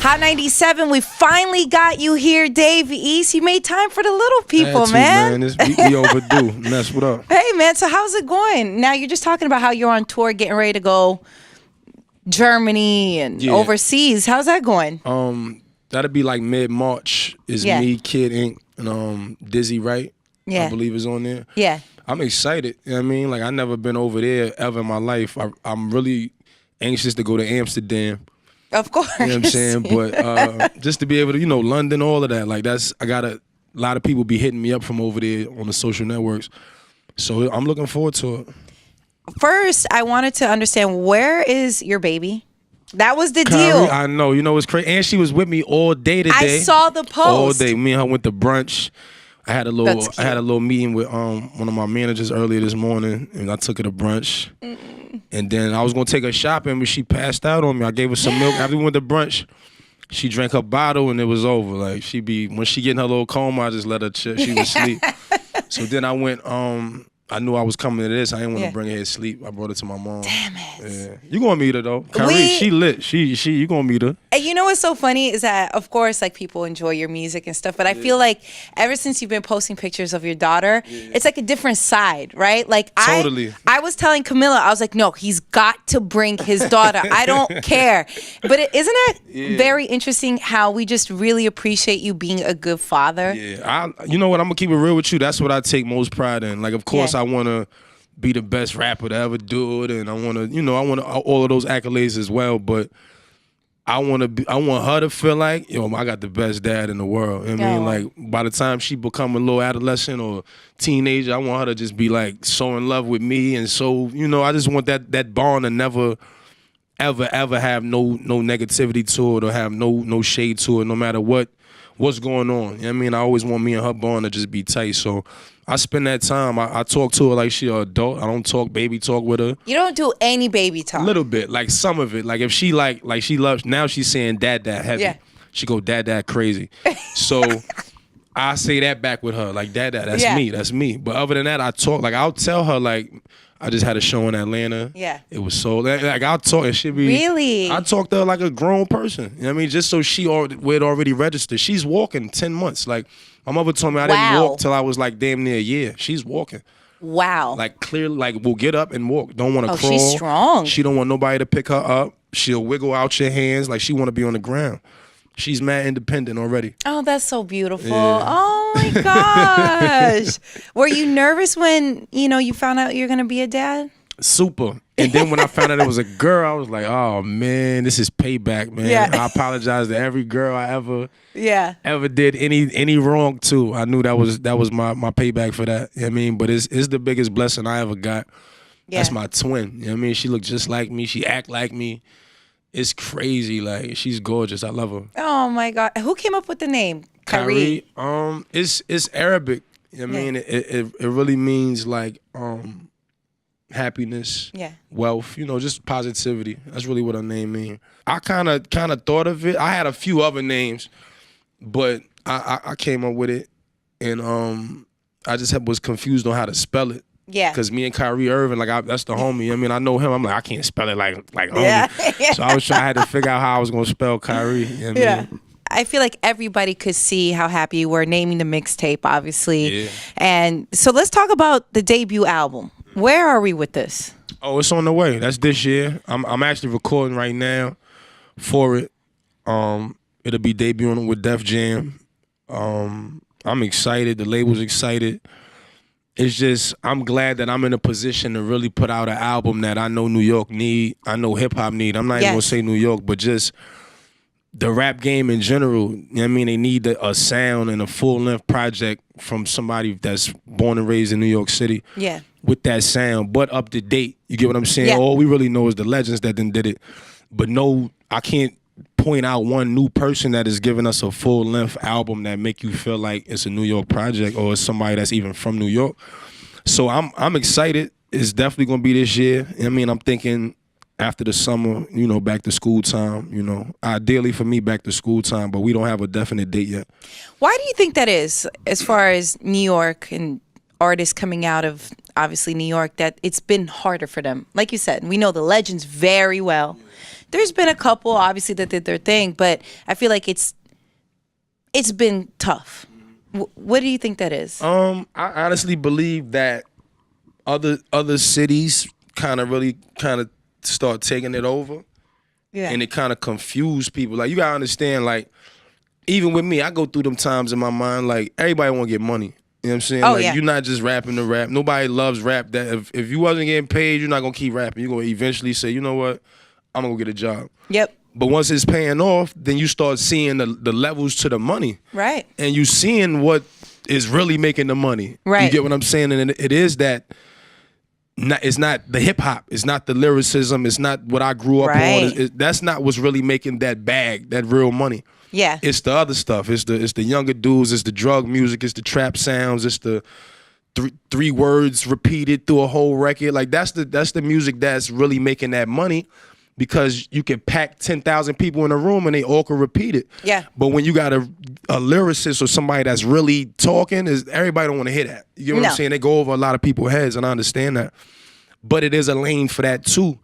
Hot 97, we finally got you here, Dave East. You made time for the little people, man. We overdue. Ness, what up? Hey, man, so how's it going? Now, you're just talking about how you're on tour, getting ready to go Germany and overseas. How's that going? That'll be like mid-March. Is me, Kid Ink, and Dizzy Wright, I believe is on there. Yeah. I'm excited. You know what I mean? Like, I've never been over there ever in my life. I'm really anxious to go to Amsterdam. Of course. You know what I'm saying? But just to be able to, London, all of that. Like, I got a lot of people be hitting me up from over there on the social networks. So I'm looking forward to it. First, I wanted to understand, where is your baby? That was the Kyrie, deal. I know. It's crazy. And she was with me all day today. I saw the post. All day. Me and her went to brunch. I had a little meeting with one of my managers earlier this morning, and I took her to brunch. And then I was gonna take her shopping, but she passed out on me. I gave her some milk after we went to brunch. She drank her bottle and it was over. Like, when she get in her little coma, I just let her chill. She was asleep. So then I went. I knew I was coming to this. I didn't want to bring her to sleep. I brought her to my mom. Damn it. Yeah. You gonna meet her though. Kyrie, she lit. You gonna meet her. And you know what's so funny is that, of course, like, people enjoy your music and stuff, but I feel like ever since you've been posting pictures of your daughter, it's like a different side, right? Like, totally. I was telling Camilla, I was like, no, he's got to bring his daughter. I don't care. But isn't it very interesting how we just really appreciate you being a good father? Yeah. You know what? I'm gonna keep it real with you. That's what I take most pride in. Like, of course, I want to be the best rapper to ever do it, and I want to, all of those accolades as well. But I want her to feel like, I got the best dad in the world. I mean, like, by the time she become a little adolescent or teenager, I want her to just be like so in love with me, and so I just want that bond to never, ever have no negativity to it or have no shade to it, no matter what's going on. You know what I mean? I always want me and her bond to just be tight. So I spend that time. I talk to her like she an adult. I don't talk baby talk with her. You don't do any baby talk? A little bit, like some of it. Like, if she like she loves, now she's saying dad heavy. Yeah. She go dad crazy. So I say that back with her, like, dad, that's me. But other than that, I talk, like, I'll tell her, like, I just had a show in Atlanta. Yeah. It was so, like, I'll talk, and she'll be. Really? I talk to her like a grown person. You know what I mean? Just so she would already register. She's walking 10 months. Like, my mother told me I didn't walk till I was like damn near a year. She's walking. Wow. Like, clearly, like, we'll get up and walk. Don't want to crawl. She's strong. She don't want nobody to pick her up. She'll wiggle out your hands. Like, she want to be on the ground. She's mad independent already. Oh, that's so beautiful. Yeah. Oh, my gosh. Were you nervous when, you found out you're going to be a dad? Super. And then when I found out it was a girl, I was like, oh, man, this is payback, man. Yeah. I apologize to every girl I ever did any wrong to. I knew that was my payback for that. You know what I mean? But it's the biggest blessing I ever got. Yeah. That's my twin. You know what I mean? She looked just like me. She act like me. It's crazy. Like, she's gorgeous. I love her. Oh, my God. Who came up with the name? Kyrie? It's Arabic. You know what I mean? It really means, like, happiness, wealth, just positivity. That's really what her name means. I kind of thought of it. I had a few other names, but I came up with it, and I just was confused on how to spell it. Yeah. Because me and Kyrie Irving, like, that's the homie. I mean, I know him. I'm like, I can't spell it like homie. Yeah. So I had to figure out how I was going to spell Kyrie. You know what I mean? I feel like everybody could see how happy you were naming the mixtape, obviously. Yeah. And so let's talk about the debut album. Where are we with this? Oh, it's on the way. That's this year. I'm actually recording right now for it. It'll be debuting with Def Jam. I'm excited. The label's excited. It's just, I'm glad that I'm in a position to really put out an album that I know New York need. I know hip hop need. I'm not even gonna say New York, but just the rap game in general. You know what I mean? They need a sound and a full-length project from somebody that's born and raised in New York City. Yeah. With that sound, but up to date. You get what I'm saying? Yeah. All we really know is the legends that then did it. But no, I can't point out one new person that is giving us a full-length album that make you feel like it's a New York project or it's somebody that's even from New York. So I'm excited. It's definitely gonna be this year. I mean, I'm thinking after the summer, back to school time, ideally for me, back to school time, but we don't have a definite date yet. Why do you think that is, as far as New York and artists coming out of, obviously, New York, that it's been harder for them? Like you said, we know the legends very well. there's been a couple obviously that did their thing, but I feel like it's been tough. What do you think that is? I honestly believe that other cities kind of start taking it over. Yeah. And it kind of confused people. Like, you gotta understand, like, even with me, I go through them times in my mind, like, everybody want to get money. You know what I'm saying? Like, you're not just rapping to rap. Nobody loves rap. That if you wasn't getting paid, you're not gonna keep rapping. You're gonna eventually say, you know what, I'm gonna go get a job. Yep. But once it's paying off, then you start seeing the levels to the money. Right. And you seeing what is really making the money. Right. You get what I'm saying? And it is that. It's not the hip hop. It's not the lyricism. It's not what I grew up on. That's not what's really making that bag, that real money. Yeah. It's the other stuff. It's the younger dudes. It's the drug music. It's the trap sounds. It's the three words repeated through a whole record. Like, that's the music that's really making that money, because you can pack 10,000 people in a room and they all can repeat it. Yeah. But when you got a lyricist or somebody that's really talking, everybody don't want to hear that. You know what I'm saying? They go over a lot of people's heads, and I understand that. But it is a lane for that too.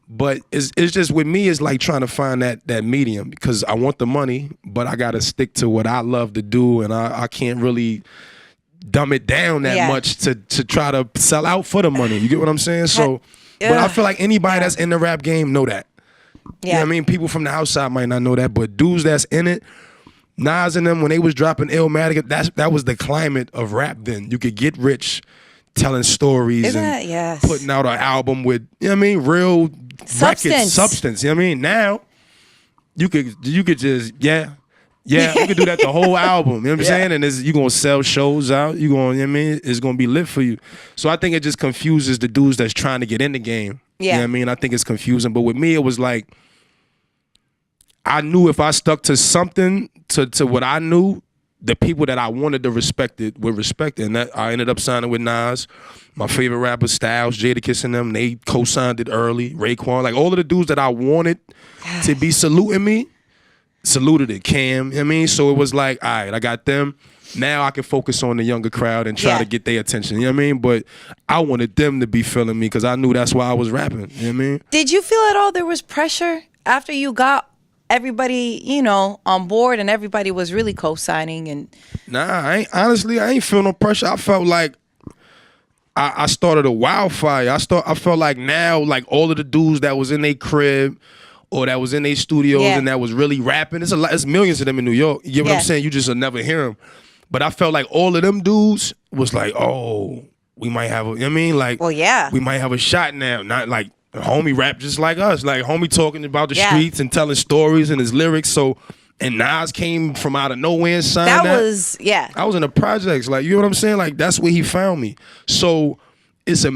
But it's just, with me, it's like trying to find that medium, because I want the money, but I got to stick to what I love to do, and I can't really dumb it down that much to try to sell out for the money. You get what I'm saying? So... But I feel like anybody that's in the rap game know that. Yeah. You know what I mean? People from the outside might not know that, but dudes that's in it, Nas and them, when they was dropping Illmatic, that was the climate of rap then. You could get rich telling stories and putting out an album with, you know what I mean, real substance. You know what I mean? Now, you could just, you could do that the whole album. You know what I'm saying? And you're going to sell shows out. You're going, you know what I mean? It's going to be lit for you. So I think it just confuses the dudes that's trying to get in the game. Yeah. You know what I mean? I think it's confusing. But with me, it was like, I knew if I stuck to something, to what I knew, the people that I wanted to respect it would respect it. And that I ended up signing with Nas. My favorite rapper, Styles, Jadakiss and them, they co-signed it early. Raekwon, like all of the dudes that I wanted to be saluting me, saluted it. Cam, you know what I mean? So it was like, all right, I got them. Now I can focus on the younger crowd and try to get their attention. You know what I mean? But I wanted them to be feeling me, because I knew that's why I was rapping. You know what I mean? Did you feel at all there was pressure after you got everybody, on board and everybody was really co-signing? And Nah, honestly, I ain't feel no pressure. I felt like I started a wildfire. I felt like now, like all of the dudes that was in their crib, or that was in their studios and that was really rapping. It's millions of them in New York. You get what I'm saying? You just will never hear them. But I felt like all of them dudes was like, oh, we might have a, you know what I mean? Like, we might have a shot now. Not like homie rap just like us. Like homie talking about the streets and telling stories and his lyrics. So, and Nas came from out of nowhere and signed that. I was in the projects. Like, you know what I'm saying? Like, that's where he found me. So,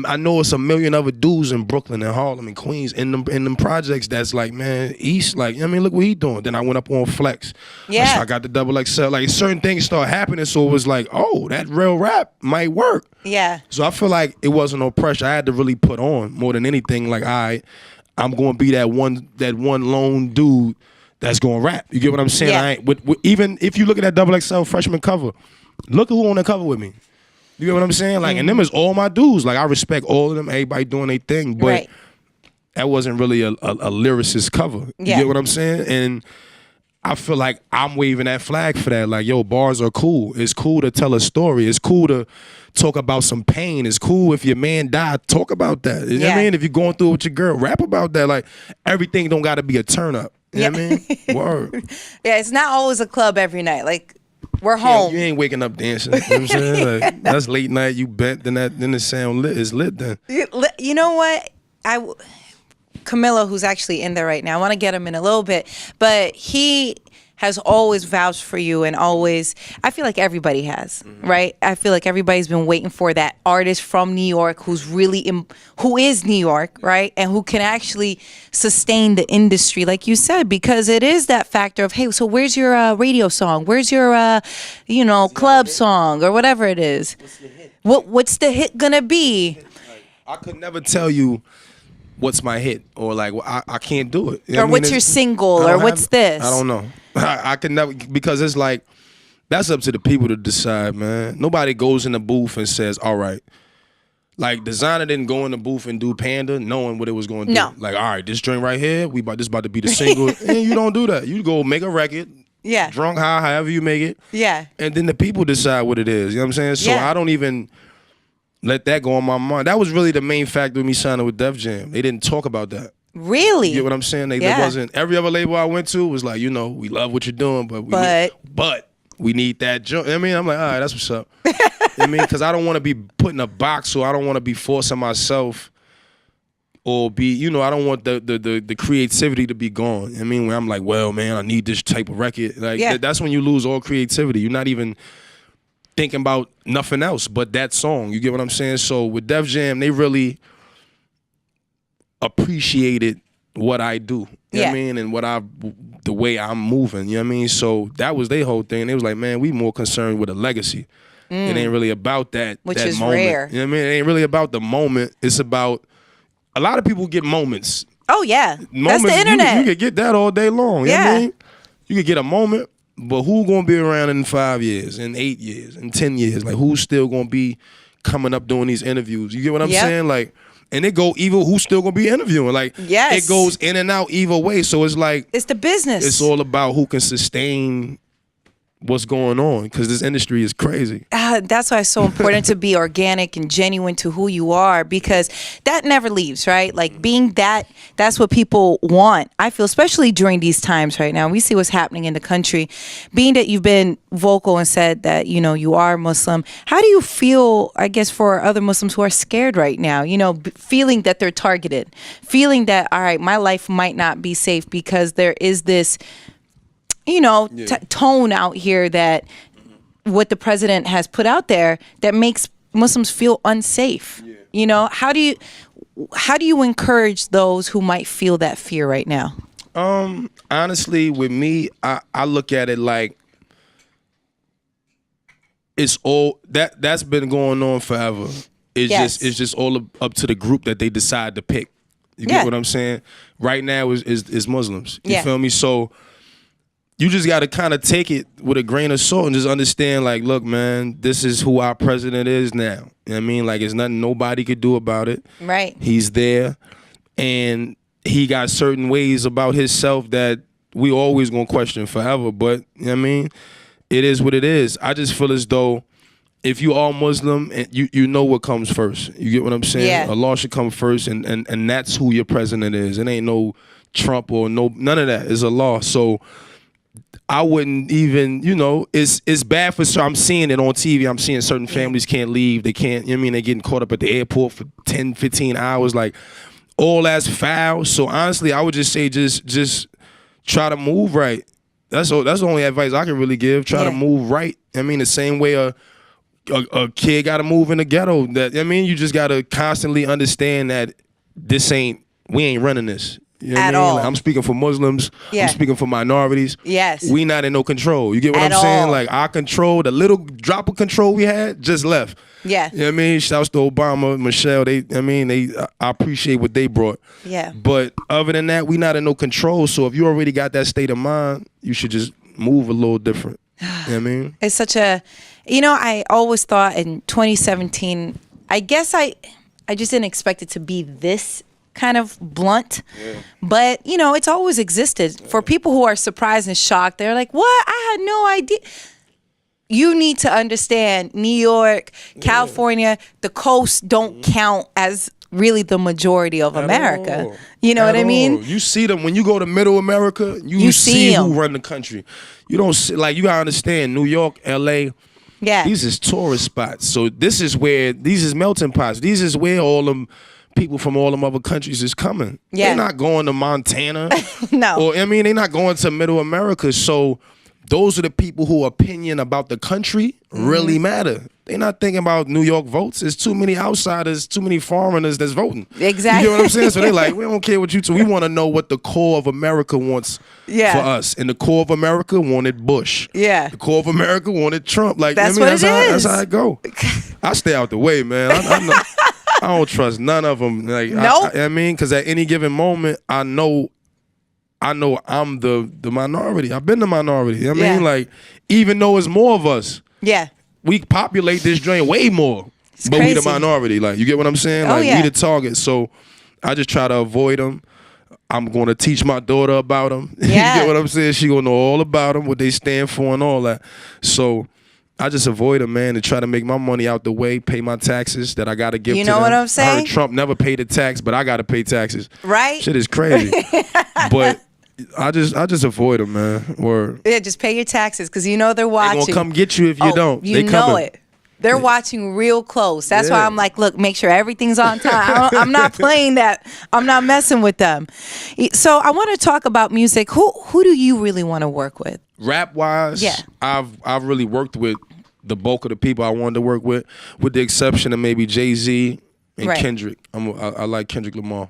I know it's a million other dudes in Brooklyn and Harlem and Queens in them projects that's like, man, East, like, I mean, look what he doing. Then I went up on Flex. Yeah. I got the double XL. Like, certain things start happening, so it was like, oh, that real rap might work. Yeah. So I feel like it wasn't no pressure. I had to really put on more than anything. Like, all right, I'm going to be that one lone dude that's going to rap. You get what I'm saying? Yeah. Even if you look at that double XL freshman cover, look who on the cover with me. You get what I'm saying? Like, and them is all my dudes. Like, I respect all of them, everybody doing their thing, but that wasn't really a lyricist cover. You get what I'm saying? And I feel like I'm waving that flag for that. Like, yo, bars are cool. It's cool to tell a story. It's cool to talk about some pain. It's cool if your man died, talk about that. You know what I mean? If you're going through it with your girl, rap about that. Like, everything don't got to be a turn up. You know what I mean? Word. Yeah, it's not always a club every night. Like, we're home. You ain't waking up dancing. You know what I'm saying? Like, that's late night. You bent, then the sound lit is lit then. You know what? Camilo, who's actually in there right now, I want to get him in a little bit, but he has always vouched for you, and always, I feel like everybody has, right? I feel like everybody's been waiting for that artist from New York who is New York, right? And who can actually sustain the industry, like you said, because it is that factor of, hey, so where's your radio song? Where's your, club song or whatever it is? What's the hit gonna be? I could never tell you what's my hit, or like I can't do it. You know or what's your single, or what's this? I don't know. I can never, because it's like, that's up to the people to decide, man. Nobody goes in the booth and says, all right, Like, Designer didn't go in the booth and do Panda knowing what it was going to do. No. Like, all right, this joint right here, this about to be the single. And you don't do that. You go make a record. Yeah. Drunk, high, however you make it. Yeah. And then the people decide what it is. You know what I'm saying? So I don't even let that go on my mind. That was really the main factor of me signing with Def Jam. They didn't talk about that. Really? You get what I'm saying? There wasn't, every other label I went to was like, we love what you're doing, but we need that joint. I mean, I'm like, all right, that's what's up. I mean, because I don't want to be put in a box, or I don't want to be forcing myself, or be, I don't want the creativity to be gone. I mean, when I'm like, well, man, I need this type of record. Like, that's when you lose all creativity. You're not even thinking about nothing else but that song. You get what I'm saying? So with Def Jam, they really appreciated what I do. You know what I mean? And the way I'm moving. You know what I mean? So that was their whole thing. They was like, man, we more concerned with a legacy. It ain't really about that Which that is moment. rare. You know what I mean? It ain't really about the moment. It's about, a lot of people get moments. Oh, yeah. Moments, that's the internet. You could get that all day long. You know what I mean? You could get a moment, but who gonna be around in 5 years, in 8 years, in 10 years? Like, who's still gonna be coming up doing these interviews? You get what I'm saying? Like, and it go either, who's still gonna be interviewing? Like, it goes in and out either way. So it's like, it's the business. It's all about who can sustain what's going on, because this industry is crazy. That's why it's so important to be organic and genuine to who you are, because that never leaves, right? Like, being that's what people want. I feel, especially during these times right now, we see what's happening in the country. Being that you've been vocal and said that, you are Muslim, how do you feel, I guess, for other Muslims who are scared right now, feeling that they're targeted, feeling that, all right, my life might not be safe because there is this tone out here that what the president has put out there that makes Muslims feel unsafe. How do you encourage those who might feel that fear right now? Honestly, with me, I look at it like it's all that's been going on forever. It's just all up to the group that they decide to pick. You get what I'm saying? Right now is Muslims. You feel me? So you just got to kind of take it with a grain of salt and just understand, like, look, man, this is who our president is now. You know what I mean? Like, it's nothing nobody could do about it. Right. He's there, and he got certain ways about himself that we always going to question forever. But, you know what I mean? It is what it is. I just feel as though if you are Muslim, and you know what comes first. You get what I'm saying? Yeah. Allah should come first, and that's who your president is. It ain't no Trump or none of that. It's Allah. So I wouldn't even, it's bad for certain. I'm seeing it on TV. I'm seeing certain families can't leave. They can't, they're getting caught up at the airport for 10, 15 hours. Like, all that's foul. So honestly, I would just say just try to move right. That's all. That's the only advice I can really give. Try to move right. The same way a kid got to move in the ghetto. You just got to constantly understand that we ain't running this. You know at all. Like, I'm speaking for Muslims. I'm speaking for minorities. Yes. We not in no control. You get what I'm saying? Like, our control, the little drop of control we had, just left. Yeah. You know what I mean? Shouts to Obama, Michelle. I appreciate what they brought. Yeah. But other than that, we not in no control. So if you already got that state of mind, you should just move a little different. You know what I mean? It's such a, I always thought in 2017, I guess I just didn't expect it to be this kind of blunt, but it's always existed. For people who are surprised and shocked, they're like, what? I had no idea. You need to understand, New York, California, the coast don't count as really the majority of America. You know what I mean? You see them when you go to middle America, you see who run the country. You don't see, like, you gotta understand, New York, LA, these is tourist spots. So these is melting pots. These is where all them people from all them other countries is coming. They're not going to Montana. No. Or they're not going to middle America. So those are the people whose opinion about the country really matter. They're not thinking about New York votes. There's too many outsiders, too many foreigners that's voting. Exactly. You get what I'm saying? So they're like, we don't care what you do. We want to know what the core of America wants for us. And the core of America wanted Bush. Yeah. The core of America wanted Trump. Like, that's that's how it go. I stay out the way, man. I don't trust none of them. Like, nope. Because at any given moment, I know I'm the minority. I've been the minority. You know what I mean? Like, even though it's more of us, we populate this joint way more. But we the minority. Like, you get what I'm saying? Like, we the target. So I just try to avoid them. I'm going to teach my daughter about them. Yeah. You get what I'm saying? She going to know all about them, what they stand for and all that. So I just avoid them, man, and try to make my money out the way, pay my taxes that I got to give to them. You know what I'm saying? I heard Trump never paid a tax, but I got to pay taxes. Right? Shit is crazy. But I just avoid them, man. Or yeah, just pay your taxes because you know they're watching. They gonna come get you if you don't. You know it. They're watching real close. That's why I'm like, look, make sure everything's on time. I'm not playing that. I'm not messing with them. So I want to talk about music. Who do you really want to work with? Rap wise, I've really worked with the bulk of the people I wanted to work with the exception of maybe Jay-Z and Kendrick. I like Kendrick Lamar.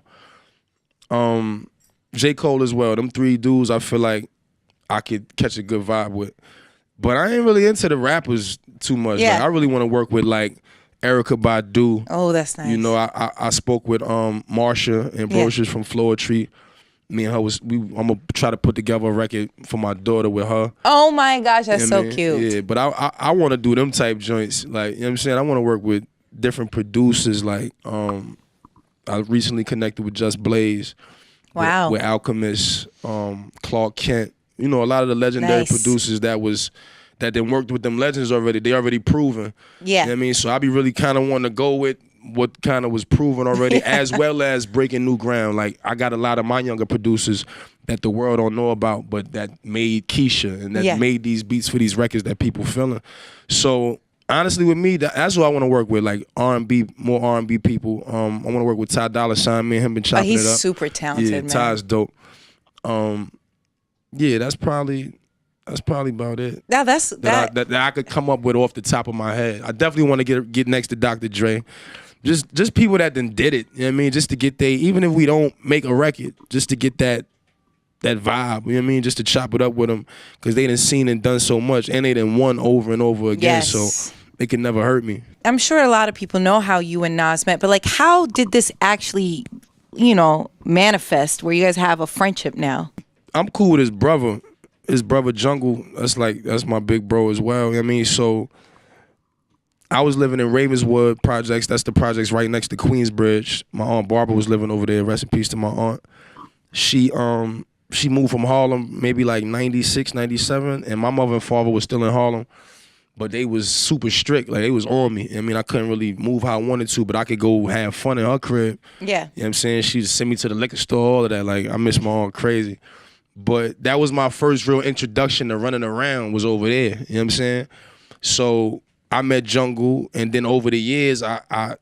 J. Cole as well. Them three dudes I feel like I could catch a good vibe with. But I ain't really into the rappers too much. Yeah. Like, I really want to work with like Erykah Badu. Oh, that's nice. You know, I spoke with Marsha and Brochures from Floor Tree. Me and her I'm gonna try to put together a record for my daughter with her. Oh my gosh, that's so cute. Yeah, but I want to do them type joints. Like, you know what I'm saying? I want to work with different producers. Like, I recently connected with Just Blaze. Wow. With Alchemist, Clark Kent. You know, a lot of the legendary producers that then worked with them legends already. They already proven. Yeah. You know what I mean? So I be really kind of wanting to go with what kind of was proven already, as well as breaking new ground. Like, I got a lot of my younger producers that the world don't know about, but that made Keisha and that made these beats for these records that people feeling. So honestly, with me, that's who I want to work with, like R&B, more R&B people. I want to work with Ty Dolla $ign. Me and him been chopping it up. He's super talented, man. Ty's dope. Yeah, that's probably about it. Now that I could come up with off the top of my head. I definitely want to get next to Dr. Dre. Just people that then did it. You know what I mean? Just to get even if we don't make a record, just to get that vibe. You know what I mean? Just to chop it up with them because they done seen and done so much, and they done won over and over again. Yes. So it can never hurt me. I'm sure a lot of people know how you and Nas met, but like, how did this actually, manifest where you guys have a friendship now? I'm cool with his brother. His brother Jungle, that's my big bro as well. You know what I mean? So I was living in Ravenswood projects. That's the projects right next to Queensbridge. My aunt Barbara was living over there. Rest in peace to my aunt. She moved from Harlem maybe like 96, 97, and my mother and father was still in Harlem. But they was super strict. Like, they was on me. I mean, I couldn't really move how I wanted to, but I could go have fun in her crib. Yeah. You know what I'm saying? She'd send me to the liquor store, all of that. Like, I miss my aunt crazy. But that was my first real introduction to running around, was over there. You know what I'm saying? So I met Jungle, and then over the years, I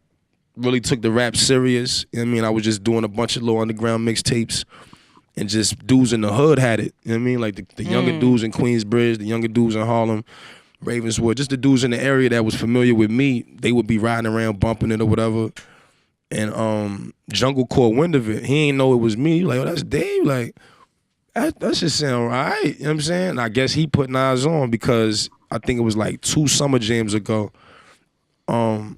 really took the rap serious. You know what I mean? I was just doing a bunch of little underground mixtapes, and just dudes in the hood had it. You know what I mean? Like the younger dudes in Queensbridge, the younger dudes in Harlem, Ravenswood, just the dudes in the area that was familiar with me, they would be riding around bumping it or whatever. And Jungle caught wind of it. He ain't know it was me. Like, oh, that's Dave. Like, that should sound right. You know what I'm saying? And I guess he put Nas on because I think it was like 2 summer jams ago. The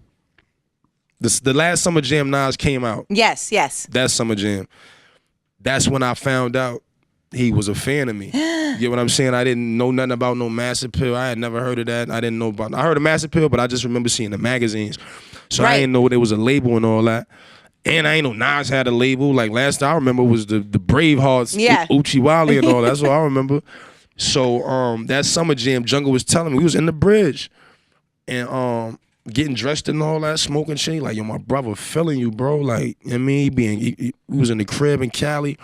last summer jam Nas came out. Yes. That summer jam. That's when I found out he was a fan of me. You get what I'm saying? I didn't know nothing about no Massive Pill. I had never heard of that. I heard of Massive Pill, but I just remember seeing the magazines. So I didn't know there was a label and all that. And I ain't know Nas had a label. Like, last I remember was the Bravehearts, Uchiwali and all that. That's what I remember. So that summer jam, Jungle was telling me, we was in the bridge and getting dressed and all that, smoking shit. Like, yo, my brother feeling you, bro. Like, you know what I mean? He was in the crib in Cali.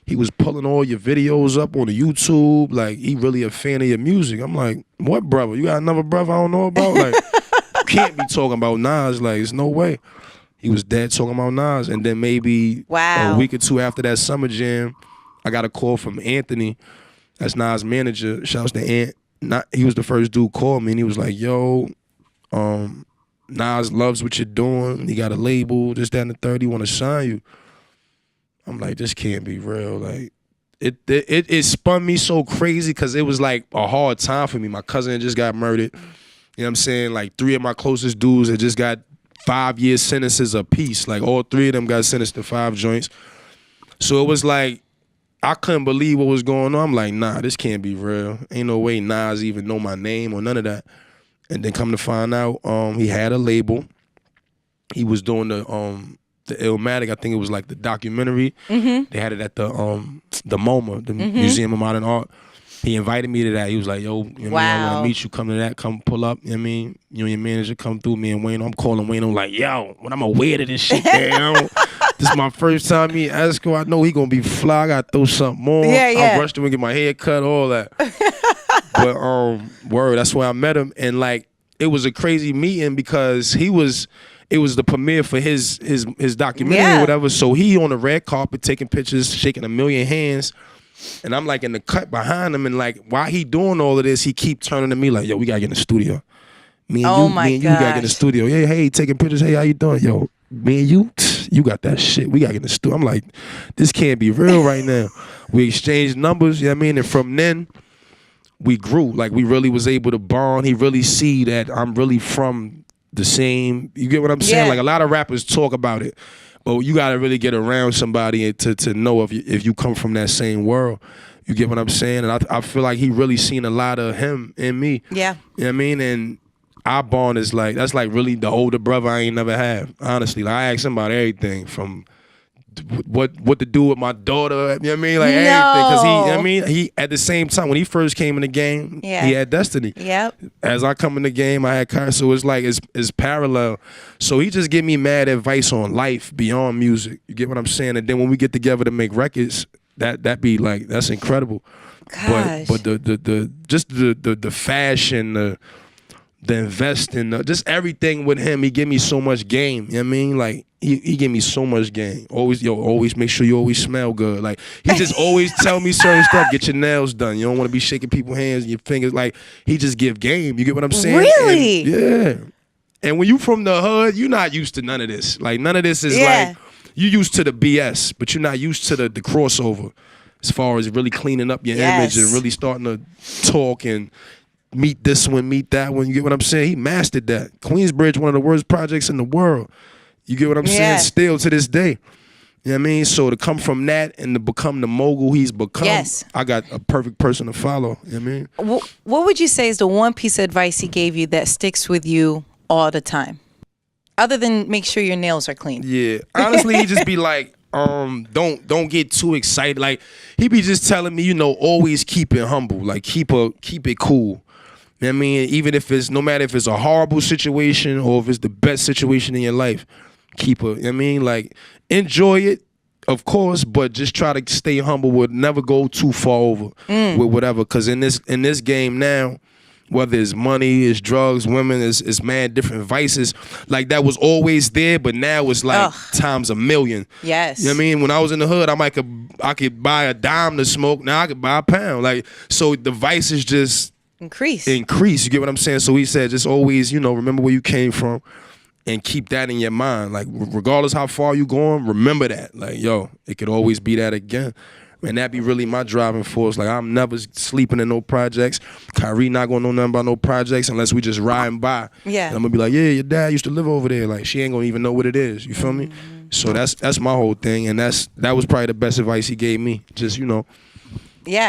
He was pulling all your videos up on the YouTube. Like, he really a fan of your music. I'm like, what brother? You got another brother I don't know about? Like, you can't be talking about Nas. Like, there's no way. He was dead talking about Nas. And then maybe a week or two after that summer jam, I got a call from Anthony. That's Nas' manager. Shouts to Ant. He was the first dude called me, and he was like, yo, Nas loves what you're doing. He got a label, this, that, and the third. He want to sign you. I'm like, this can't be real. Like, it spun me so crazy because it was like a hard time for me. My cousin had just got murdered. You know what I'm saying? Like, 3 of my closest dudes had just got 5-year sentences apiece. Like, all 3 of them got sentenced to 5 joints. So it was like, I couldn't believe what was going on. I'm like, nah, this can't be real. Ain't no way Nas even know my name or none of that. And then come to find out, he had a label. he was doing the Illmatic. I think it was like the documentary. They had it at the MoMA, the Museum of Modern Art. He invited me to that. He was like, yo, you know I want to meet you. Come to that. Come pull up. You know what I mean? You and your manager come through. Me and Wayne. I'm calling Wayne. I'm like, yo, when I'm aware of this shit, man. This is my first time meeting Esco. I know he going to be fly. I got to throw something on. I rushed him and get my hair cut, all that. But, word, that's where I met him. And, like, it was a crazy meeting because it was the premiere for his documentary or whatever. So he on the red carpet taking pictures, shaking a million hands. And I'm like in the cut behind him, and like while he doing all of this, he keep turning to me like, yo, we gotta get in the studio. Me and you gotta get in the studio. Yeah, hey, taking pictures. Hey, how you doing? Yo, me and you got that shit. We gotta get in the studio. I'm like, this can't be real right now. We exchanged numbers, you know what I mean? And from then, we grew. Like we really was able to bond. He really see that I'm really from the same, you get what I'm saying? Like a lot of rappers talk about it. But you gotta really get around somebody to know if you come from that same world. You get what I'm saying? And I feel like he really seen a lot of him in me. Yeah. You know what I mean? And our bond is like, that's like really the older brother I ain't never had. Honestly, like I ask him about everything from what to do with my daughter, you know what I mean? Like everything. Cause he, you know what I mean? He at the same time, when he first came in the game, he had Destiny. Yep. As I come in the game, I had Kyle. So it's like, it's parallel. So he just give me mad advice on life beyond music. You get what I'm saying? And then when we get together to make records, that be like, that's incredible. Gosh. But the fashion, the investing, just everything with him, he give me so much game. You know what I mean? Like he give me so much game. Always make sure you always smell good. Like he just always tell me certain stuff. Get your nails done. You don't want to be shaking people's hands and your fingers. Like he just give game. You get what I'm saying? Really? And, yeah. And when you from the hood, you're not used to none of this. Like none of this is like you used to the BS, but you're not used to the crossover as far as really cleaning up your image and really starting to talk and meet this one, meet that one. You get what I'm saying? He mastered that. Queensbridge, one of the worst projects in the world. You get what I'm saying? Still to this day. You know what I mean? So to come from that and to become the mogul he's become, I got a perfect person to follow. You know what I mean? What would you say is the one piece of advice he gave you that sticks with you all the time? Other than make sure your nails are clean. Yeah. Honestly, he just be like, don't get too excited. Like he be just telling me, you know, always keep it humble. Like keep it cool. You know what I mean? Even if it's, no matter if it's a horrible situation or if it's the best situation in your life, keep it, you know what I mean? Like, enjoy it, of course, but just try to stay humble. Would never go too far over with whatever. Because in this game now, whether it's money, it's drugs, women, it's mad different vices. Like, that was always there, but now it's like times a million. Yes. You know what I mean? When I was in the hood, I could buy a dime to smoke. Now I could buy a pound. Like, so the vices just increase. You get what I'm saying? So he said, just always, you know, remember where you came from and keep that in your mind. Like, regardless how far you going, remember that. Like, yo, it could always be that again. And that be really my driving force. Like, I'm never sleeping in no projects. Kyrie not gonna know nothing about no projects unless we just riding by. Yeah. And I'm gonna be like, yeah, your dad used to live over there. Like, she ain't gonna even know what it is. You feel me? So that's my whole thing. And that was probably the best advice he gave me. Just, you know,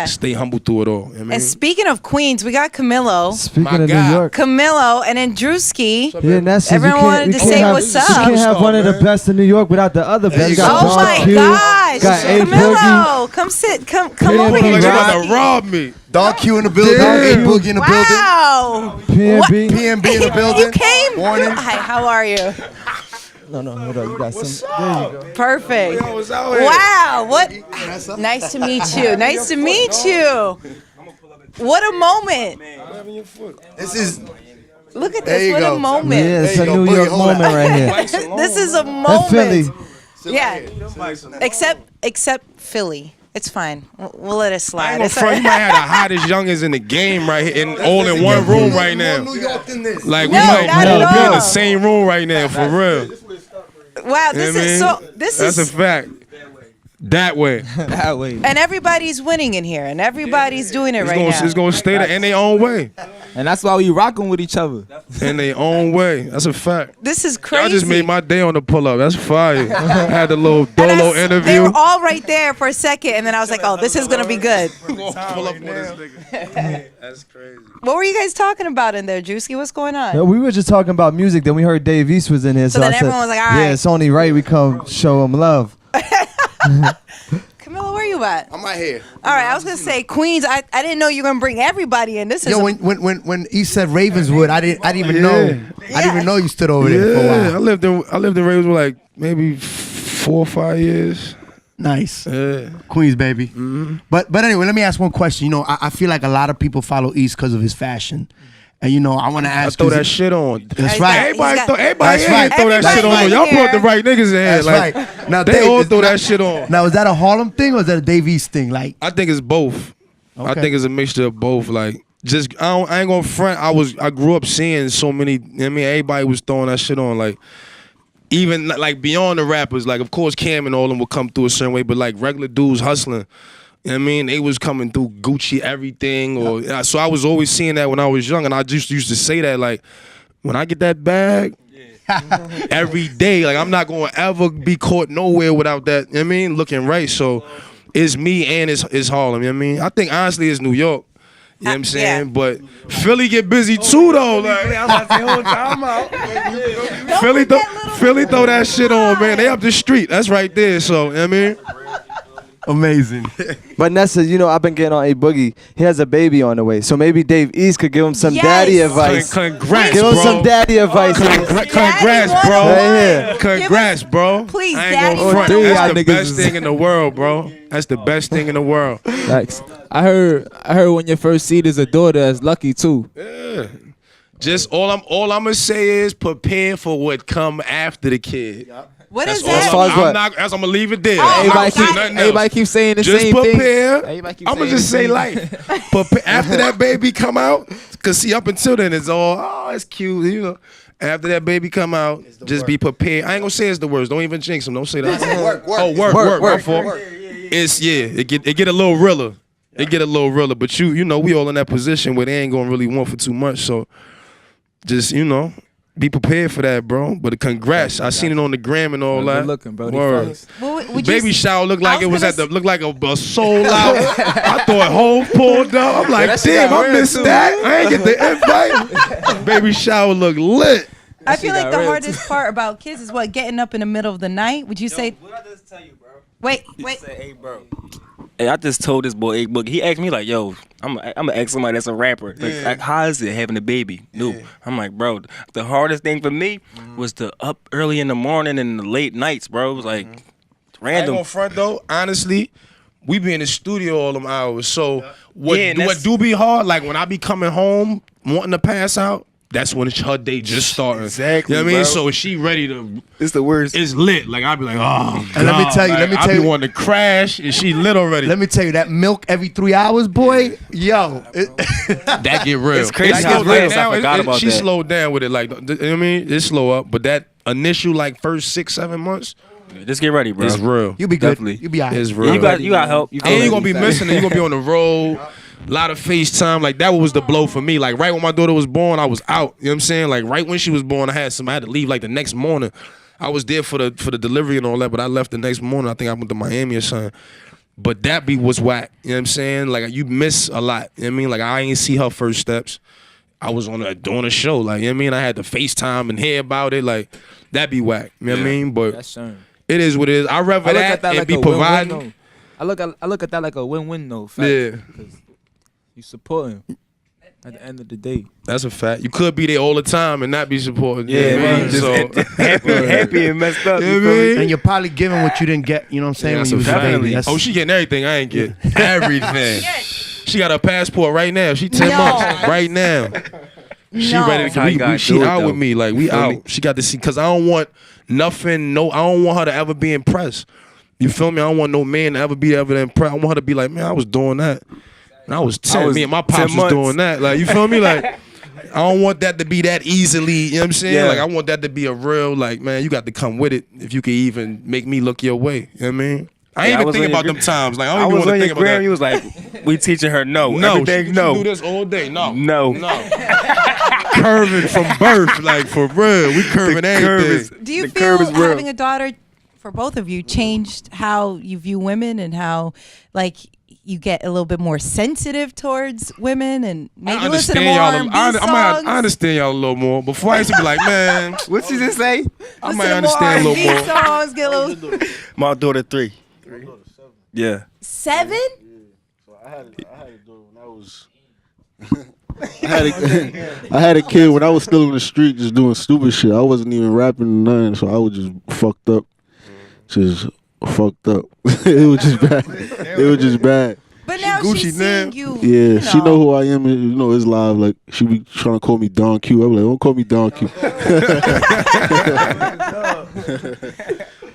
stay humble through it all. You know what I mean? And speaking of Queens, we got Camilo. Speaking of New York. Camilo and then Drewski. Yeah, Nessa, everyone wanted to say what's up. You can't have one of the best in New York without the other best. Oh my gosh. Camilo, come sit. Come over here. You're about to rob me. Don Q in the building. A Boogie in the building. Wow. PNB in the building. You came. Morning. Hi, how are you? No, hold on. You got some. There you go. Perfect. Wow. What? Nice to meet you. Nice to meet you. What a moment. This is. Look at this. What a moment. Yeah, it's a New York moment right here. This is a moment. Philly. Yeah. Except Philly. It's fine. We'll let it slide. You might have the hottest youngins in the game right here, all in one room right now. Like, we might be in the same room right now, for real. Wow, this is so. That's a fact. That way. That way. And everybody's winning in here, and everybody's doing it right now. It's gonna stay there in their own way. And that's why we rocking with each other. In their own way. That's a fact. This is crazy. Y'all just made my day on the pull up. That's fire. Had the little Dolo interview. They were all right there for a second, and then I was like, oh, this is gonna be good. Pull up on this nigga. That's crazy. What were you guys talking about in there, Drewski? What's going on? Yeah, we were just talking about music. Then we heard Dave East was in here. So then everyone was like, all right. Yeah, it's only right we come show him love. Camilo, where you at? I'm right here. All right, I was gonna say Queens. I didn't know you were gonna bring everybody in. This is Yo, when he said Ravenswood, I didn't even know. I didn't even know you stood over there for a while. I lived in Ravenswood like maybe 4 or 5 years. Nice. Yeah. Queens, baby. Mm-hmm. But anyway, let me ask one question. You know, I feel like a lot of people follow East because of his fashion. And you know, I want to ask. Throw that shit on. That's right. Everybody throw that Everybody shit on. Y'all brought the right niggas in here. That's like, right. Now they all throw that shit on. Now, is that a Harlem thing or is that a Dave East thing? Like, I think it's both. Okay. I think it's a mixture of both. Like, just I ain't gonna front. I grew up seeing so many. I mean, everybody was throwing that shit on. Like, even like beyond the rappers. Like, of course, Cam and all of them would come through a certain way, but like regular dudes hustling. You know what I mean? They was coming through Gucci everything. Or so I was always seeing that when I was young, and I just used to say that, like, when I get that bag, every day, like, I'm not going to ever be caught nowhere without that, you know what I mean, looking right. So it's me and it's Harlem, you know what I mean? I think, honestly, it's New York. You know what I'm saying? Yeah. But Philly get busy too, though. Like, Philly throw that shit on, man. They up the street. That's right there. So, you know what I mean? amazing. But Nessa, you know, I've been getting on A Boogie. He has a baby on the way. So maybe Dave East could give him some Yes. daddy advice. Congrats, Give him bro. some daddy advice. Congrats, Daddy bro. Right here. Congrats, bro. Please, I ain't Daddy gonna front. one. That's the Y'all niggas best is- thing in the world, bro. That's the best thing in the world. Thanks. I heard when your first seed is a daughter, that's lucky too. Yeah. Just all I'm gonna say is prepare for what come after the kid. What is That's that? As far as I'm what? not. That's I'm gonna leave it there. Oh, I'm not everybody saying keep- nothing else. Everybody keeps saying the Just same thing. prepare. Everybody keep I'm gonna saying just the say same life. But after that baby come out, cause see up until then it's all it's cute, you know. After that baby come out, just be prepared. I ain't gonna say it's the words. Don't even jinx them. Don't say that. Work. Work. My fault. It's It get a little realer. It get a little realer. But you know we all in that position where they ain't gonna really want for too much. So just be prepared for that, bro. But congrats. I seen it on the gram and all that. Good looking, bro. They Word. fast. Would you Baby shower looked like I it was was gonna looked like a sold out. I thought Hove pulled up. I'm like, that shit damn, got I real, missed too. that. I ain't get the invite. Baby shower looked lit. I feel like got the real, hardest part about kids is what, getting up in the middle of the night. Would you say? What I just tell you, bro? Wait. Say, hey, bro. Hey, I just told this boy, hey, Boogie. He asked me like, yo, I'm gonna ask somebody that's a rapper. Like, how is it having a baby? No. I'm like, bro, the hardest thing for me was the up early in the morning and the late nights, bro. It was like I ain't random. gonna front though. Honestly, we be in the studio all them hours. So what Yeah, and what that's- do be hard? Like when I be coming home wanting to pass out, that's when it's her day just starting. Exactly, You know what I mean? bro. So she ready to. It's the worst. It's lit. Like I be like, oh. And let me God. tell you- Like, let me I tell be you- wanting to crash, and she lit already. Let me tell you, that milk every 3 hours, boy, yo. That get real. It's crazy That how get real. fast I Now, forgot about she that. slowed down with it. Like, you know what I mean? It slow up, but that initial like first 6-7 months Just get ready, bro. is real. You be good. Definitely. You be all right. It's real. You got help. You And you got gonna be missing it. You gonna be on the road. A lot of FaceTime. Like that was the blow for me. Like right when my daughter was born, I was out. You know what I'm saying? Like right when she was born, I had to leave like the next morning. I was there for the delivery and all that, but I left the next morning. I think I went to Miami or something. But that was whack. You know what I'm saying? Like you miss a lot. You know what I mean? Like I ain't see her first steps. I was doing a show. Like, you know what I mean? I had to FaceTime and hear about it. Like that be whack. You know what I mean? But That's certain. it is what it is. I'd rather I look that at that and like be a win-win, providing. though. I look at that like a win-win though. Fact. Yeah. Because you support him at the end of the day. That's a fact. You could be there all the time and not be supported. Yeah, you know what I man. mean? Just So happy and messed up. You know You what I feel me? mean? And you're probably giving what you didn't get, you know what I'm saying, Yeah, when that's you a was a fact. baby. That's, Oh, she getting everything. I ain't get everything. She got her passport right now. She 10 No. months right now. She No. ready That's how you to. gotta She do it, out though. with me. Like we You feel out. me? She got to see because I don't want nothing. No, I don't want her to ever be impressed. You feel me? I don't want no man to ever be impressed. I want her to be like, man, I was doing that. And I was 10. Me and my 10 pops was months. doing that. Like you feel me? Like. I don't want that to be that easily, you know what I'm saying? Yeah. Like I want that to be a real, like, man, you got to come with it if you can even make me look your way. You know what I mean? I ain't even thinking about them times. Like I don't even want to think about that. You was like, we teaching her no. No, Everything she no. do this all day. No. Curving from birth, like for real. We curving everything. Do you feel having a daughter for both of you changed how you view women and how like you get a little bit more sensitive towards women and maybe listen to more R&B songs? I understand y'all a little more. Before I used to be like, man, what she just say? I might understand a little more. Songs, get a little... My daughter 3. My daughter 7. Yeah. 7? Yeah. So I had a daughter when I was. I had a kid when I was still in the street just doing stupid shit. I wasn't even rapping or nothing, so I was just fucked up. Just fucked up. It was just bad. It was just bad. But now she's seeing you. Yeah, she know who I am. You know, it's live. Like she be trying to call me Don Q. I'm like, don't call me Don Q.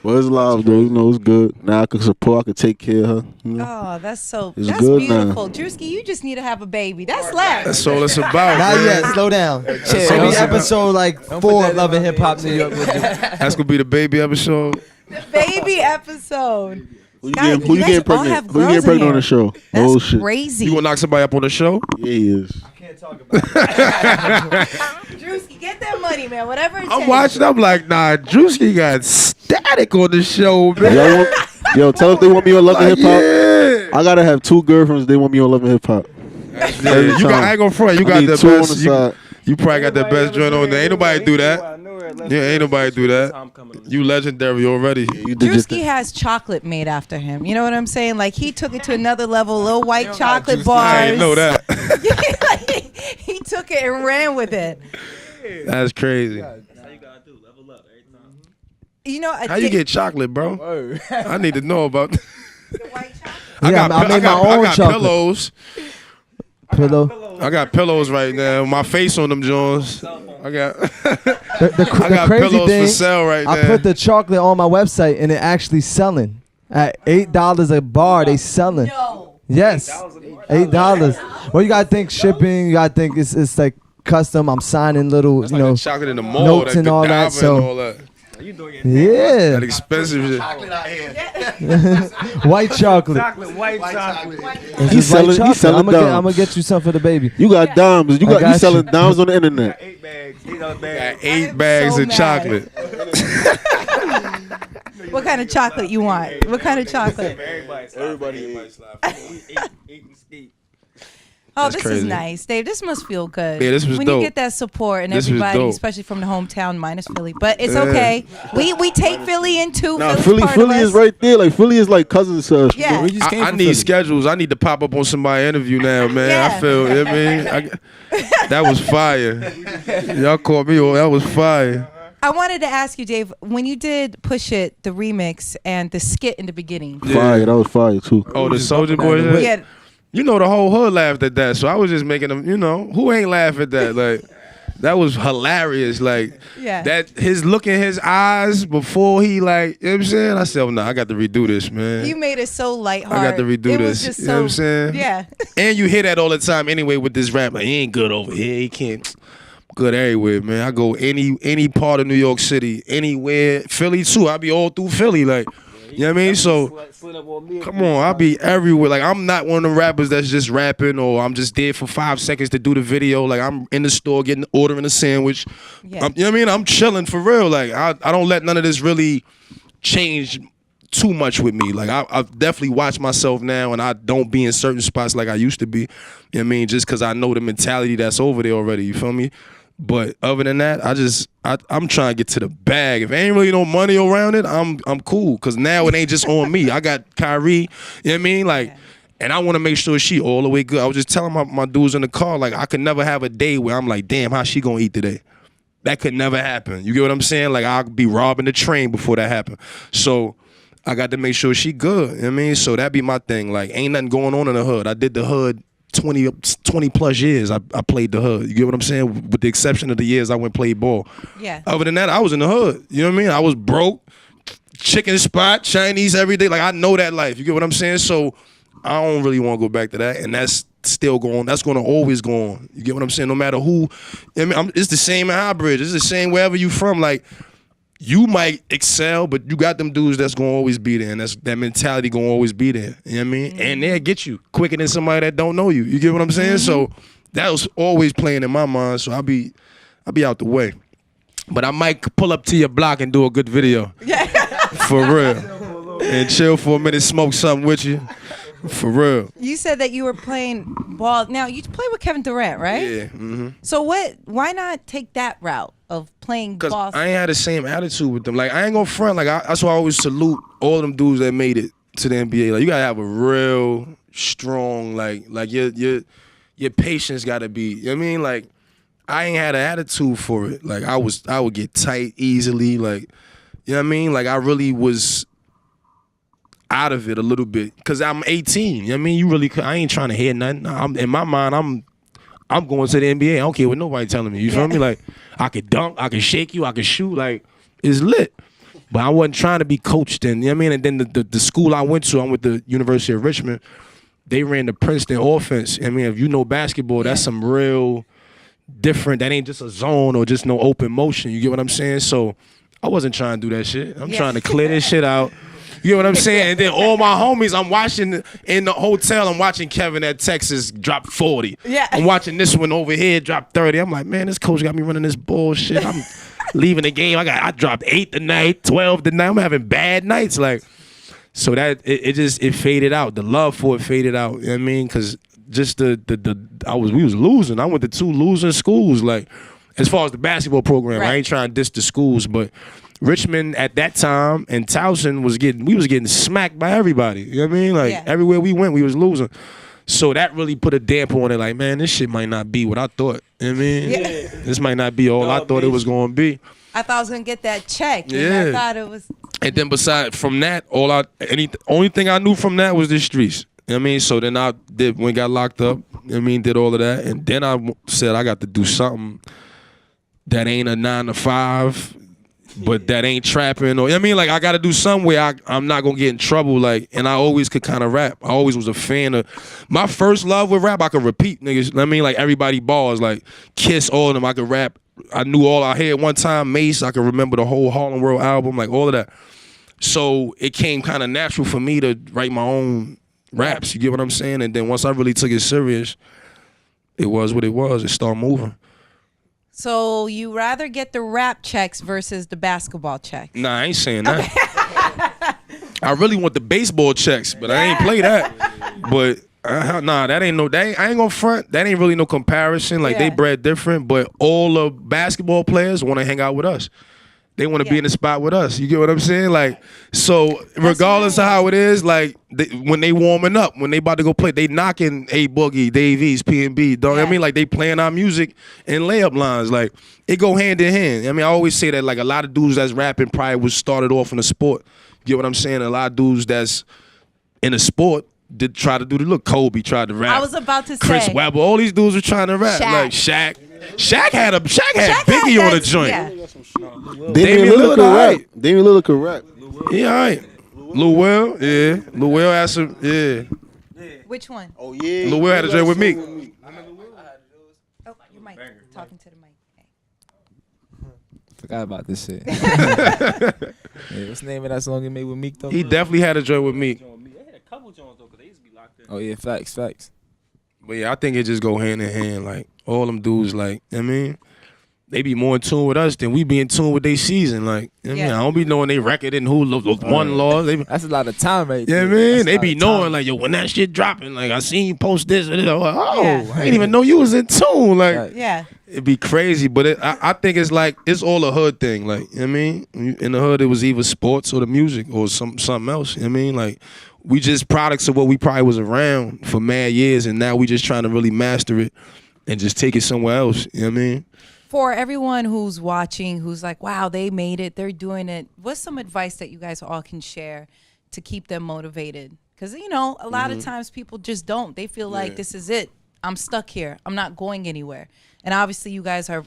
Well, it's live though. You know, it's good. Now I can support. I can take care of her. You know? Oh, that's it's that's good beautiful. now. Drewski, you just need to have a baby. That's left. That's all it's about. Not man. yet. Slow down. Maybe episode like 4 of Love and Hip Hop New York. That's gonna be the baby episode. The baby episode. Who you getting pregnant? Who you getting pregnant on the show? That's oh shit! crazy. You wanna knock somebody up on the show? Yeah, he is. I can't talk about it. Drewski, get that money, man. Whatever it I'm takes. watching. I'm like, nah, Drewski got static on the show, man. Yo, tell them they want me on Love and Hip Hop. Yeah. I gotta have 2 girlfriends. They want me on Love and Hip Hop. Yeah, I ain't gonna front. You got the two on best. the side. You probably got the best joint on there. Ain't nobody do that. Yeah, ain't nobody do that. You legendary already. You did your Drewski thing. has chocolate made after him. You know what I'm saying? Like he took it to another level. Little white chocolate bars. I didn't know that. He took it and ran with it. That's crazy. That's how you gotta do. Level up every time. You know, How you get chocolate, bro? I need to know about. the white chocolate? I made my own got chocolate. pillows. Pillow. I got pillows right now. My face on them Jones. I got. The I got crazy pillows thing, for sale right I now. put the chocolate on my website and it actually selling at $8 a bar. They selling. No. Yes, $8. Well, you gotta think shipping. You gotta think it's like custom. I'm signing little, That's you like know, the chocolate in the mall, notes that and all that. Godiva So and all that. yeah, That expensive shit. white chocolate. White chocolate. It's He's just white selling- he's chocolate. selling I'm dimes. gonna get you some for the baby. You got dimes. You got selling you. dimes on the internet. 8 bags. Got 8 bags so of mad. chocolate. What kind of chocolate you want? What kind of chocolate? Everybody. Oh, That's this is crazy. nice, Dave. This must feel good. Yeah, this was when dope. you get that support and This was everybody, dope. especially from the hometown minus Philly. But it's Yeah. okay. We take Philly in too. Nah, Philly's part Philly of is us. right there. Like Philly is like cousins to us. Yeah. I need schedules. I need to pop up on somebody's interview now, man. Yeah. I feel, you know what I mean? That was fire. Y'all caught me on, that was fire. I wanted to ask you, Dave, when you did Push It, the remix and the skit in the beginning. Fire. That was fire too. Oh, the Soulja Boy shit? Yeah. You know, the whole hood laughed at that, so I was just making them, you know, who ain't laugh at that? Like, that was hilarious. Like, Yeah. that, his look in his eyes before he, like, you know what I'm saying? I said, oh, nah, I got to redo this, man. You made it so lighthearted. I got to redo it this. Was just You so, know what I'm saying? Yeah. And you hear that all the time anyway with this rap. Like, he ain't good over here. He can't. Good everywhere, man. I go any part of New York City, anywhere. Philly, too. I be all through Philly. Like, you know what I mean? So, come on. I be everywhere. Like, I'm not one of them rappers that's just rapping or I'm just there for 5 seconds to do the video. Like, I'm in the store ordering a sandwich. Yeah. You know what I mean? I'm chilling for real. Like, I don't let none of this really change too much with me. Like, I've definitely watched myself now and I don't be in certain spots like I used to be. You know what I mean? Just because I know the mentality that's over there already. You feel me? But other than that, I'm trying to get to the bag. If ain't really no money around it, I'm cool. Cause now it ain't just on me. I got Kyrie, you know what I mean? Like, and I want to make sure she all the way good. I was just telling my dudes in the car, like, I could never have a day where I'm like, damn, how she gonna eat today? That could never happen. You get what I'm saying? Like, I'll be robbing the train before that happen. So I got to make sure she good. You know what I mean? So that be my thing. Like, ain't nothing going on in the hood. I did the hood 20 plus years. I played the hood. You get what I'm saying? With the exception of the years I went played ball. Yeah. Other than that, I was in the hood. You know what I mean? I was broke, chicken spot, Chinese every day. Like, I know that life. You get what I'm saying? So I don't really want to go back to that. And that's still going. That's going to always go on. You get what I'm saying? No matter who. I mean, it's the same in High Bridge. It's the same wherever you from. Like, you might excel, but you got them dudes that's gonna always be there, and that mentality gonna always be there. You know what I mean? And they'll get you quicker than somebody that don't know you. You get what I'm saying? So that was always playing in my mind. So I'll be out the way. But I might pull up to your block and do a good video. For real. And chill for a minute, smoke something with you. For real. You said that you were playing ball. Now, you play with Kevin Durant, right? Yeah. Mm-hmm. So why not take that route of playing ball? Because I ain't had the same attitude with them. Like, I ain't gonna front. Like, that's why I always salute all them dudes that made it to the NBA. Like, you gotta have a real strong, like your patience gotta be, you know what I mean? Like, I ain't had an attitude for it. Like, I would get tight easily. Like, you know what I mean? Like, I really was out of it a little bit because I'm 18. You know what I mean? I ain't trying to hear nothing. In my mind, I'm going to the NBA. I don't care what nobody telling me. You feel me? Like, I could dunk, I could shake you, I could shoot. Like, it's lit. But I wasn't trying to be coached in. You know what I mean? And then the school I went to the University of Richmond. They ran the Princeton offense. I mean, if you know basketball, that's some real different. That ain't just a zone or just no open motion. You get what I'm saying? So I wasn't trying to do that shit. I'm trying to clear this shit out. You know what I'm saying? And then all my homies, I'm watching in the hotel, I'm watching Kevin at Texas drop 40. Yeah. I'm watching this one over here drop 30. I'm like, man, this coach got me running this bullshit. I'm leaving the game. I dropped 8 tonight, 12 tonight. I'm having bad nights. Like, so that it faded out. The love for it faded out. You know what I mean? Because just we was losing. I went to 2 losing schools. Like, as far as the basketball program, right. I ain't trying to diss the schools, but Richmond at that time and Towson was getting smacked by everybody. You know what I mean? Like, everywhere we went, we was losing. So that really put a damper on it. Like, man, this shit might not be what I thought. You know what I mean? Yeah. This might not be all I thought it was going to be. I thought I was going to get that check. And I thought it was. And then from that, only thing I knew from that was the streets. You know what I mean? So then got locked up. You know what I mean? Did all of that. And then I said I got to do something that ain't a 9 to 5. But that ain't trapping, or you know what I mean? Like, I gotta do something where I'm not gonna get in trouble. Like, and I always could kind of rap. I always was a fan of my first love with rap. I could repeat niggas. You know what I mean? Like, everybody bars, like Kiss, all of them. I could rap. I knew all I had one time. Mace, I could remember the whole Harlem World album, like all of that. So it came kind of natural for me to write my own raps. You get what I'm saying? And then once I really took it serious, it was what it was. It started moving. So you rather get the rap checks versus the basketball checks? Nah, I ain't saying that. I really want the baseball checks, but I ain't play that. But nah, I ain't gonna front. That ain't really no comparison. Like, they bred different, but all the basketball players want to hang out with us. They want to be in the spot with us. You get what I'm saying? Like, so regardless of how it is, like, when they warming up, when they about to go play, they knocking A Boogie, Dave East, PNB. Don't you know what I mean? Like, they playing our music in layup lines. Like, it go hand in hand. I mean, I always say that, like, a lot of dudes that's rapping probably was started off in a sport. You get what I'm saying? A lot of dudes that's in a sport did try to do the look. Kobe tried to rap. I was about to say Chris Webber. All these dudes were trying to rap. Like Shaq. Shaq had Biggie on the joint. Yeah. Damian Lillard could rap. Damian Lillard could rap. Yeah, all right. Lil Will, yeah. Lil Will had some, yeah. Which one? Oh, yeah. Lil Will had a joint with me. Oh, your mic. Talking to the mic. Forgot about this shit. Yeah, what's the name of that song you made with Meek, though? He definitely had a joint with Meek. They had a couple joints though, because they used to be locked in. Oh, yeah, facts. But yeah, I think it just go hand in hand. Like, all them dudes, like, you know what I mean? They be more in tune with us than we be in tune with their season. Like, you know what I mean? I don't be knowing they record and who won laws. That's a lot of time right there. You know what I mean? They be knowing, like, yo, when that shit dropping, like, I seen you post this. And I'm like, I didn't even know you was in tune. Like, it'd be crazy. But I think it's like, it's all a hood thing. Like, you know what I mean? In the hood, it was either sports or the music or something else. You know what I mean? Like, we just products of what we probably was around for mad years, and now we just trying to really master it and just take it somewhere else. You know what I mean? For everyone who's watching, who's like, wow, they made it, they're doing it, what's some advice that you guys all can share to keep them motivated? Because, you know, a lot of times people just don't. They feel like this is it. I'm stuck here. I'm not going anywhere. And obviously you guys are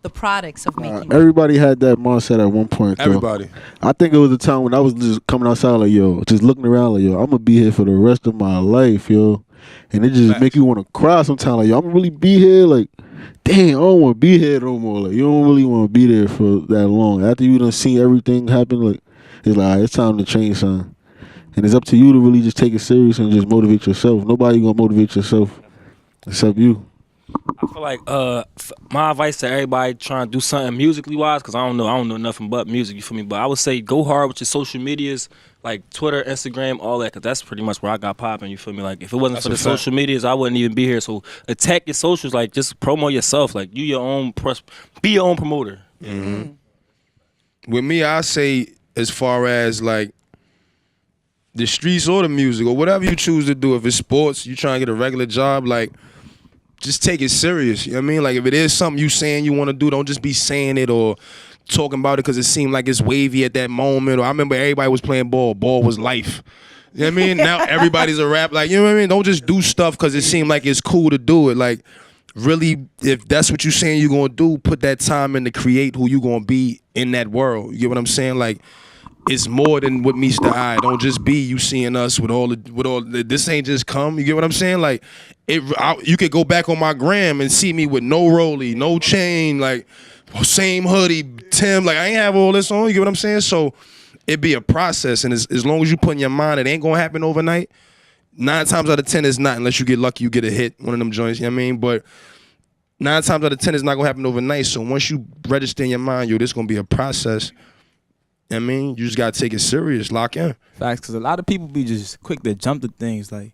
the products of making it. Everybody had that mindset at one point, though. Everybody. I think it was a time when I was just coming outside like, yo, just looking around like, yo, I'm going to be here for the rest of my life, yo. And it just make you want to cry sometimes. Like, yo, I'm going to really be here. Like, damn, I don't want to be here no more. Like, you don't really want to be there for that long. After you done seen everything happen, like, it's like, all right, it's time to change something. And it's up to you to really just take it serious and just motivate yourself. Nobody gonna motivate yourself except you. I feel like my advice to everybody trying to do something musically wise, because I don't know nothing but music, you feel me? But I would say go hard with your social medias, like Twitter, Instagram, all that, because that's pretty much where I got popping, you feel me? Like if it wasn't for the social medias, I wouldn't even be here. So attack your socials, like just promote yourself, like you your own be your own promoter. Mm-hmm. With me, I say as far as like the streets or the music or whatever you choose to do, if it's sports, you trying to get a regular job, like just take it serious. You know what I mean? Like if it is something you saying you want to do, don't just be saying it or talking about it because it seemed like it's wavy at that moment. Or I remember everybody was playing ball. Ball was life. You know what I mean? Now everybody's a rap. Like, you know what I mean? Don't just do stuff because it seemed like it's cool to do it. Like, really, if that's what you're saying you're going to do, put that time in to create who you going to be in that world. You get what I'm saying? Like, it's more than what meets the eye. Don't just be you seeing us with all the this ain't just come. You get what I'm saying? Like, you could go back on my gram and see me with no rollie, no chain, like same hoodie, Tim. Like I ain't have all this on. You get what I'm saying? So it be a process, and as long as you put in your mind, it ain't gonna happen overnight. 9 times out of 10 it's not, unless you get lucky, you get a hit, one of them joints. You know what I mean? But 9 times out of 10 it's not gonna happen overnight. So once you register in your mind, this gonna be a process. I mean, you just gotta take it serious, lock in. Facts, because a lot of people be just quick to jump to things, like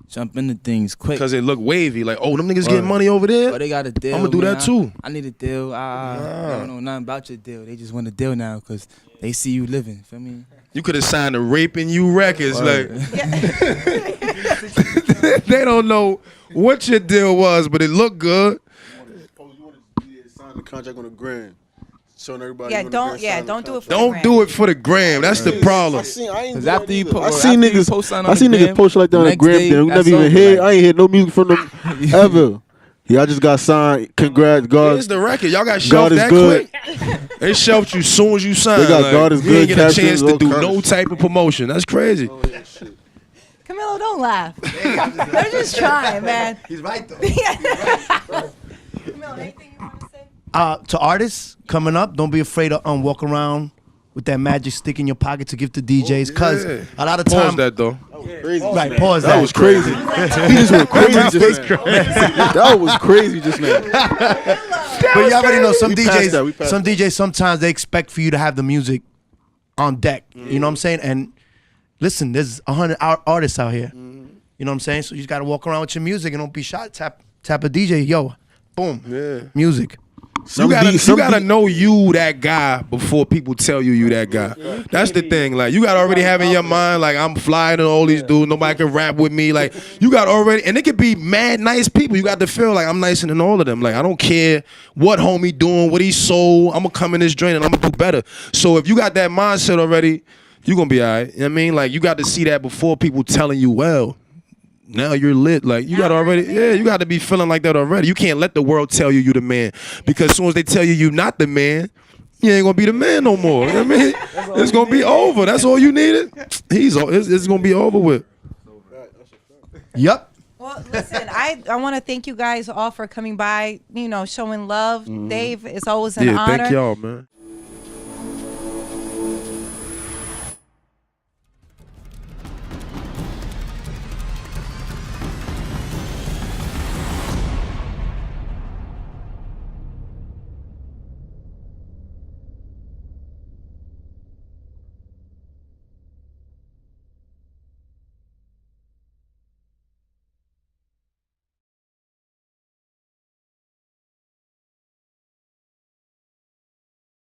jump into things quick. Because it look wavy, like, oh, them niggas getting money over there. Oh, they got a deal. I'm gonna do that too. I need a deal. They don't know nothing about your deal. They just want a deal now because they see you living. Feel me? You could have signed a Raping You Records, like. They don't know what your deal was, but it looked good. You want to sign the contract on the gram. Showing everybody. Yeah, don't do it for Don't do it for the gram. That's the problem. I seen niggas post like that on the gram. Then we never even hear. I ain't hear no music from them ever. Yeah, I just got signed. Congrats, God. Here's the record. Y'all got shelved that quick. They shelved you as soon as you signed. They got God is good. You ain't get a chance to captions, do all no kinds. type of promotion. That's crazy. Camilo, don't laugh. They're just trying, man. He's right though. Camilo, anything you want to say? To artists coming up, don't be afraid to walk around with that magic stick in your pocket to give to DJs, because a lot of Pause time. that though. Crazy. Right, pause that. That was crazy. He just went crazy just now. That was crazy just now. But you already know some We passed that, we DJs. passed Some DJs sometimes they expect for you to have the music on deck. You know what I'm saying? And listen, there's 100 artists out here. You know what I'm saying? So you just gotta walk around with your music and don't be shy. Tap a DJ, yo, boom, music. You gotta know you that guy before people tell you that guy. That's the thing. Like you gotta already have in your mind, like I'm flying to all these dudes. Nobody can rap with me. Like you got already, and it could be mad nice people. You got to feel like I'm nicer than all of them. Like I don't care what homie doing, what he sold. I'm gonna come in this joint and I'm gonna do better. So if you got that mindset already, you gonna be alright. You know what I mean? Like you got to see that before people telling you, well, now you're lit. Like you got already, you got to be feeling like that already. You can't let the world tell you the man, because as soon as they tell you not the man, you ain't gonna be the man no more. You know what I mean? It's gonna be over. That's all you needed. It's gonna be over with. Yep. Well, listen, I want to thank you guys all for coming by, showing love. Dave, it's always an honor. Thank y'all, man.